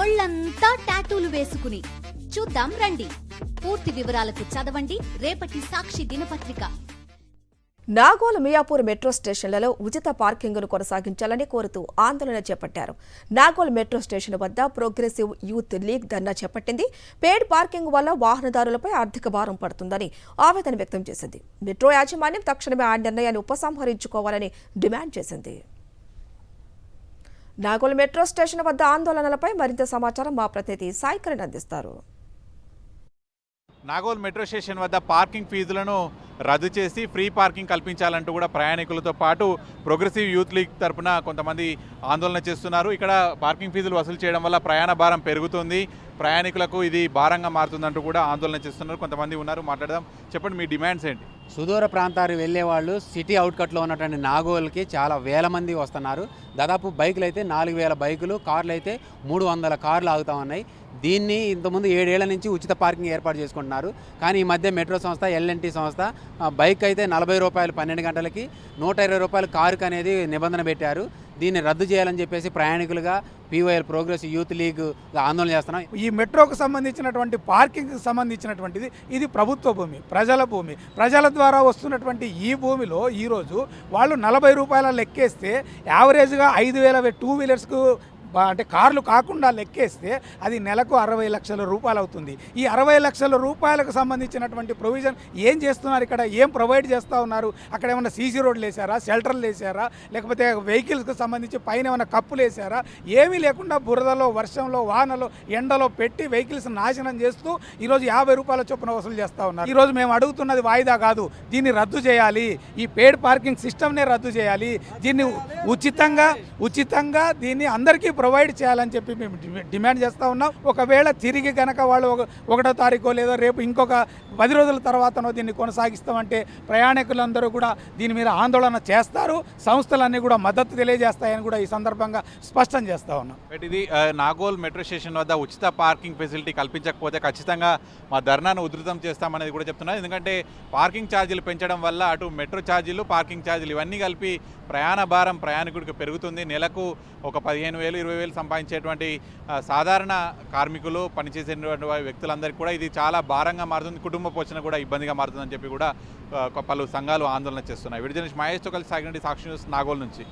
ఒళ్ళంతా టాటూలు వేసుకుని చూద్దాం రండి. పూర్తి వివరాలకు చదవండి రేపటి సాక్షి దినపత్రిక. నాగోల్ మియాపూర్ మెట్రో స్టేషన్లలో ఉచిత పార్కింగ్ను కొనసాగించాలని కోరుతూ ఆందోళన చేపట్టారు. నాగోల్ మెట్రో స్టేషన్ వద్ద ప్రోగ్రెసివ్ యూత్ లీగ్ ధర్నా చేపట్టింది. పేడ్ పార్కింగ్ వల్ల వాహనదారులపై ఆర్థిక భారం పడుతుందని ఆవేదన వ్యక్తం చేసింది. మెట్రో యాజమాన్యం తక్షణమే ఆ నిర్ణయాన్ని ఉపసంహరించుకోవాలని డిమాండ్ చేసింది. నాగోల్ మెట్రో స్టేషన్ వద్ద ఆందోళనలపై మరింత సమాచారం మా ప్రతినిధి సాయికరణ్ అందిస్తారు. నాగోల్ మెట్రో స్టేషన్ వద్ద పార్కింగ్ ఫీజులను రద్దు చేసి ఫ్రీ పార్కింగ్ కల్పించాలంటూ కూడా ప్రయాణికులతో పాటు ప్రోగ్రెసివ్ యూత్ లీగ్ తరఫున కొంతమంది ఆందోళన చేస్తున్నారు. ఇక్కడ పార్కింగ్ ఫీజులు వసూలు చేయడం వల్ల ప్రయాణ భారం పెరుగుతుంది, ప్రయాణికులకు ఇది భారంగా మారుతుందంటూ కూడా ఆందోళన చేస్తున్నారు. కొంతమంది ఉన్నారు, మాట్లాడదాం. చెప్పండి, మీ డిమాండ్స్ ఏంటి? సుదూర ప్రాంతాలకు వెళ్ళే వాళ్ళు సిటీ అవుట్కట్లో ఉన్నటువంటి నాగోల్కి చాలా వేల మంది వస్తున్నారు. దాదాపు బైకులు అయితే 4000 బైకులు, కార్లు అయితే 300 కార్లు ఆగుతూ ఉన్నాయి. దీన్ని ఇంతకుముందు 7 ఏళ్ల నుంచి ఉచిత పార్కింగ్ ఏర్పాటు చేసుకుంటున్నారు. కానీ ఈ మధ్య మెట్రో సంస్థ, ఎల్ఎన్టీ సంస్థ బైక్ అయితే 40 రూపాయలు 12 గంటలకి, 120 రూపాయలు కారుకు అనేది నిబంధన పెట్టారు. దీన్ని రద్దు చేయాలని చెప్పేసి ప్రయాణికులుగా పీవైఎల్ ప్రోగ్రెసివ్ యూత్ లీగ్ ఆందోళన చేస్తున్నాం. ఈ మెట్రోకు సంబంధించినటువంటి పార్కింగ్కి సంబంధించినటువంటిది ఇది ప్రభుత్వ భూమి, ప్రజల భూమి. ప్రజల ద్వారా వస్తున్నటువంటి ఈ భూమిలో ఈరోజు వాళ్ళు 40 రూపాయల లెక్కేస్తే యావరేజ్గా 5000 టూ వీలర్స్కు అంటే కార్లు కాకుండా లెక్కేస్తే అది నెలకు 60 లక్షల రూపాయలు అవుతుంది. ఈ 60 లక్షల రూపాయలకు సంబంధించినటువంటి ప్రొవిజన్ ఏం చేస్తున్నారు, ఇక్కడ ఏం ప్రొవైడ్ చేస్తూ ఉన్నారు? అక్కడ ఏమైనా సీసీ రోడ్లు వేసారా, షెల్టర్లు వేసారా, లేకపోతే వెహికల్స్కి సంబంధించి పైన ఏమైనా కప్పులు వేసారా? ఏమీ లేకుండా బురదలో, వర్షంలో, వానలో, ఎండలో పెట్టి వెహికల్స్ నాశనం చేస్తూ ఈరోజు 50 రూపాయల చొప్పున వసూలు చేస్తూ ఉన్నారు. ఈరోజు మేము అడుగుతున్నది వాయిదా కాదు, దీన్ని రద్దు చేయాలి. ఈ పేడ్ పార్కింగ్ సిస్టమ్నే రద్దు చేయాలి. దీన్ని ఉచితంగా దీన్ని అందరికీ ప్రొవైడ్ చేయాలని చెప్పి మేము డిమాండ్ చేస్తూ ఉన్నాం. ఒకవేళ తిరిగి కనుక వాళ్ళు 1వ తారీఖు లేదా రేపు ఇంకొక 10 రోజుల తర్వాతనో దీన్ని కొనసాగిస్తామంటే ప్రయాణికులందరూ కూడా దీని మీద ఆందోళన చేస్తారు. సంస్థలన్నీ కూడా మద్దతు తెలియజేస్తాయని కూడా ఈ సందర్భంగా స్పష్టం చేస్తూ ఉన్నాం. ఇది నాగోల్ మెట్రో స్టేషన్ వద్ద ఉచిత పార్కింగ్ ఫెసిలిటీ కల్పించకపోతే ఖచ్చితంగా మా ధర్నాను ఉధృతం చేస్తామనేది కూడా చెప్తున్నారు. ఎందుకంటే పార్కింగ్ ఛార్జీలు పెంచడం వల్ల అటు మెట్రో ఛార్జీలు, పార్కింగ్ ఛార్జీలు ఇవన్నీ కలిపి ప్రయాణ భారం ప్రయాణికుడికి పెరుగుతుంది. నెలకు ఒక 15,000, 20,000 సంపాదించేటువంటి సాధారణ కార్మికులు, పనిచేసేటువంటి వ్యక్తులందరికీ కూడా ఇది చాలా భారంగా మారుతుంది. కుటుంబ పోషణ కూడా ఇబ్బందిగా మారుతుందని చెప్పి కూడా పలు సంఘాలు ఆందోళన చేస్తున్నాయి. విడుదల మహేష్తో కలిసి సాగినటువంటి సాక్షి న్యూస్ నాగోల్ నుంచి.